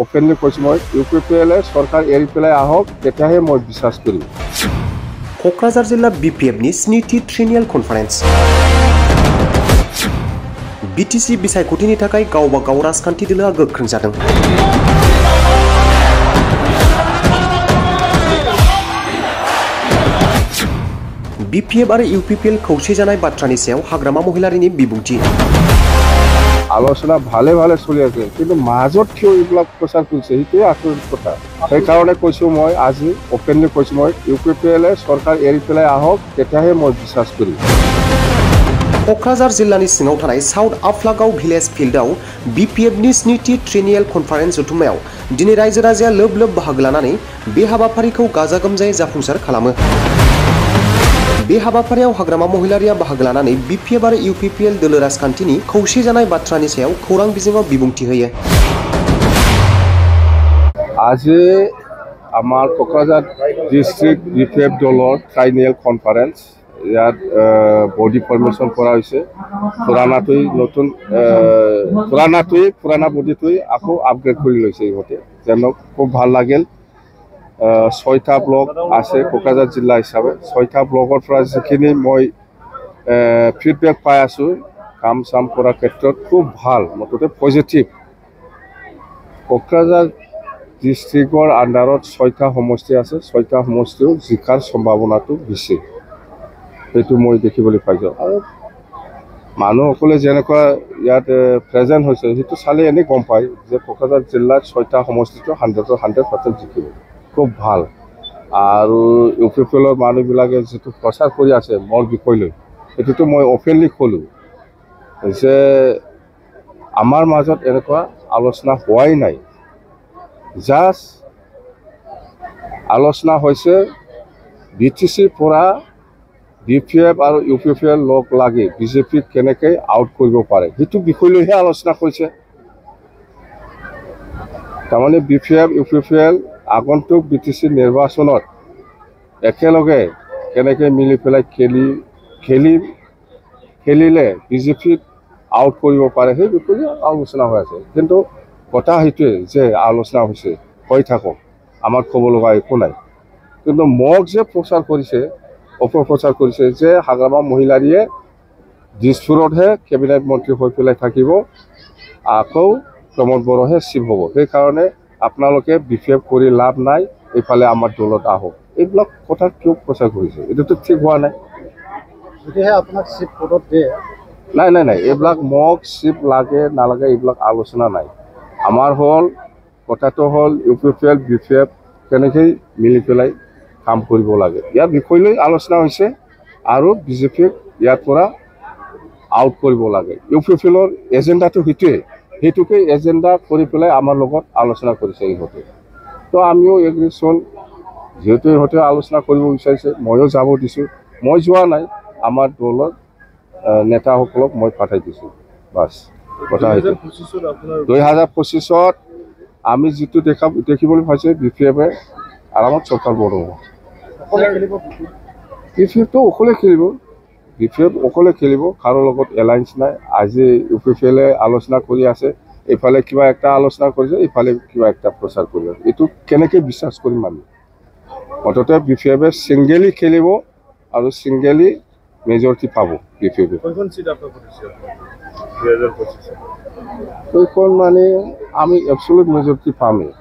Openly কৈছোঁ মই ইউপিপিএলে চৰকাৰ এৰি পেলাই আহক তেতিয়াহে মই বিশ্বাস কৰিম। क'क्राझार जिल्ला बिपिएफनि स्निथि ट्रेनियेल कनफारेन्स बिटिसि बिसायख'थिनि थाखाय गावबा गाव राजखान्थि दोलोआ गोख्रों जादों। बिपिएफ आरो इउपिपिएल खौसे जानाय बाथ्रानि सायाव हाग्रामा महिलारिनि बिबुंथि। আলোচনা ভালে ভালে চলি আছে, কিন্তু মাজত কিয় এইবিলাক প্ৰচাৰ কৰিছে সেইটোৱে আচৰিত কথা। সেইকাৰণে কৈছোঁ মই আজি অপেনলি কৈছোঁ মই ইউপিপিএলে চৰকাৰ এৰি পেলাই আহক তেতিয়াহে মই বিশ্বাস কৰিম। क'क्राझार जिल्लानि सिङाव थानाय साउथ आफलागाव भिलेज फिल्डआव बिपिएफनि स्निथि ट्रेनियेल कनफारेन्स जथुम्मायाव दिनै रायजो राजाया लोब लोब बाहागो लानानै बे हाबाफारिखौ गाजा गोमजायै जाफुंसार खालामो। बे हाबाफारियाव हाग्रामा महिलारिया बाहागो लानानै बिपिएफ आरो इउपिपिएल दोलो राजखान्थिनि खौसे जानाय बाथ्रानि सायाव खौरां बिजोङाव बिबुंथि होयो। আজি আমাৰ কোকৰাঝাৰ ডিষ্ট্ৰিক্ট বিপিএফ দলৰ ট্ৰাইনিয়েল কনফাৰেন্স ইয়াত বডি ফৰ্মেশ্যন কৰা হৈছে। পুৰাণা বডিটোৱে আকৌ আপগ্ৰেড কৰি লৈছে ইহঁতে, যেন খুব ভাল লাগিল। 6টা ব্লক আছে কোকৰাঝাৰ জিলা হিচাপে। 6টা ব্লকৰ পৰা যিখিনি মই ফিডবেক পাই আছোঁ কাম চাম কৰাৰ ক্ষেত্ৰত খুব ভাল, মুঠতে পজিটিভ। কোকৰাঝাৰ ডিষ্ট্ৰিক্টৰ আণ্ডাৰত 6টা সমষ্টি আছে, 6টা সমষ্টিও জিকাৰ সম্ভাৱনাটো বেছি, সেইটো মই দেখিবলৈ পাইছোঁ। আৰু মানুহসকলে যেনেকুৱা ইয়াত প্ৰেজেণ্ট হৈছে সেইটো চালে এনেই গম পায় যে কোকৰাঝাৰ জিলাত 6টা সমষ্টিটো 100% জিকিব, খুব ভাল। আৰু ইউপিপিএলৰ মানুহবিলাকে যিটো প্ৰচাৰ কৰি আছে মোৰ বিষয় লৈ, সেইটোতো মই অপেনলি ক'লোঁ যে আমাৰ মাজত এনেকুৱা আলোচনা হোৱাই নাই। জাষ্ট আলোচনা হৈছে বিটিচিৰ পৰা বিপিএফ আৰু ইউপিপিএল লগ লাগি বিজেপিক কেনেকৈ আউট কৰিব পাৰে সেইটো বিষয় লৈহে আলোচনা কৰিছে। তাৰমানে বিপিএফ ইউপিপিএল আগন্তুক বিটিচি নিৰ্বাচনত একেলগে কেনেকৈ মিলি পেলাই খেলিলে বিজেপিক আউট কৰিব পাৰে সেই বিষয়ে আলোচনা হৈ আছে। কিন্তু কথা সেইটোৱে যে আলোচনা হৈছে, হৈ থাকক, আমাৰ ক'ব লগা একো নাই। কিন্তু মোক যে প্ৰচাৰ কৰিছে, অপপ্ৰচাৰ কৰিছে যে হাগ্ৰামা মহিলাৰীয়ে দিছপুৰতহে কেবিনেট মন্ত্ৰী হৈ পেলাই থাকিব, আকৌ প্ৰমোদ বড়োহে চিফ হ'ব, সেইকাৰণে আপোনালোকে বিপিএফ কৰি লাভ নাই, এইফালে আমাৰ দলত আহক, এইবিলাক কথা কিয় প্ৰচাৰ কৰিছে? এইটোতো ঠিক হোৱা নাই। যদিহে আপোনাক চিফ পদত দিয়ে, নাই, এইবিলাক মোক চিফ লাগে নালাগে এইবিলাক আলোচনা নাই। আমাৰ কথাটো হ'ল ইউপিপিএল বিপিএফ কেনেকৈ মিলি পেলাই কাম কৰিব লাগে, ইয়াৰ বিষয় লৈ আলোচনা হৈছে। আৰু বিজেপিক ইয়াৰ পৰা আউট কৰিব লাগে। ইউপিপিএলৰ এজেণ্ডাটো সেইটোকে এজেণ্ডা কৰি পেলাই আমাৰ লগত আলোচনা কৰিছে ইহঁতে। তো আমিও এগ্ৰিশ্যন, যিহেতু ইহঁতে আলোচনা কৰিব বিচাৰিছে ময়ো যাব দিছোঁ। মই যোৱা নাই, আমাৰ দলৰ নেতাসকলক মই পঠাই দিছোঁ, বাছ কথা সেইটো। 2025 আমি যিটো দেখিবলৈ পাইছে বিপিএফে আৰামত চৰকাৰ বনাব। বিপিএফটো অকলে খেলিব, বিপিএফ অকলে খেলিব, কাৰো লগত এলায়েন্স নাই। আজি ইউপিপিএলে আলোচনা কৰি আছে, এইফালে কিবা একটা আলোচনা কৰিছে, এইফালে কিবা একটা প্ৰচাৰ কৰি আছে। এইটো কেনেকৈ বিশ্বাস কৰিম আমি? মুঠতে বিপিএফে ছিংগেলি খেলিব আৰু ছিংগেলি মেজৰিটি পাব বিপিএফে। সেইখন মানে আমি এবছলুট মেজৰিটি পামেই,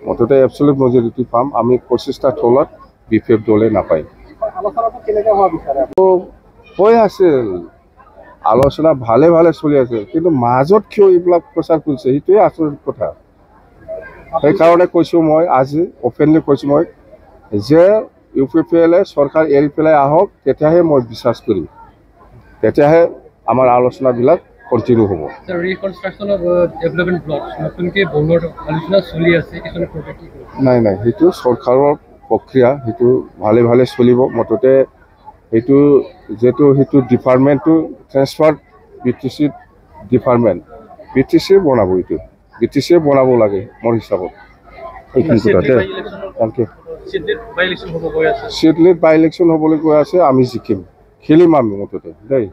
মুঠতে এবছলুট মেজৰিটি পাম। আমি 25টা তলত বিপিএফ দলে নাপায়। হৈ আছে আলোচনা ভালে ভালে চলি আছে, কিন্তু মাজত কিয় এইবিলাক প্ৰচাৰ কৰিছে সেইটোৱে আচৰিত কথা। সেইকাৰণে কৈছোঁ মই আজি অপেনলি কৈছোঁ মই যে ইউপিপিএলে চৰকাৰ এৰি পেলাই আহক তেতিয়াহে মই বিশ্বাস কৰিম, তেতিয়াহে আমাৰ আলোচনাবিলাক কণ্টিনিউ হ'ব। নাই, সেইটো চৰকাৰৰ প্ৰক্ৰিয়া, সেইটো ভালে ভালে চলিব। মুঠতে সেইটো ডিপাৰ্টমেণ্টটো ট্ৰেন্সফাৰ বিটিচি ডিপাৰ্টমেণ্ট বিটিচিয়ে বনাব, এইটো বিটিচিয়ে বনাব লাগে মোৰ হিচাপত। এইখিনি কথা থেংক ইউ। চিডলিত বাই ইলেকশ্যন হ'বলৈ গৈ আছে, আমি জিকিম, খেলিম আমি মুঠতে দেই।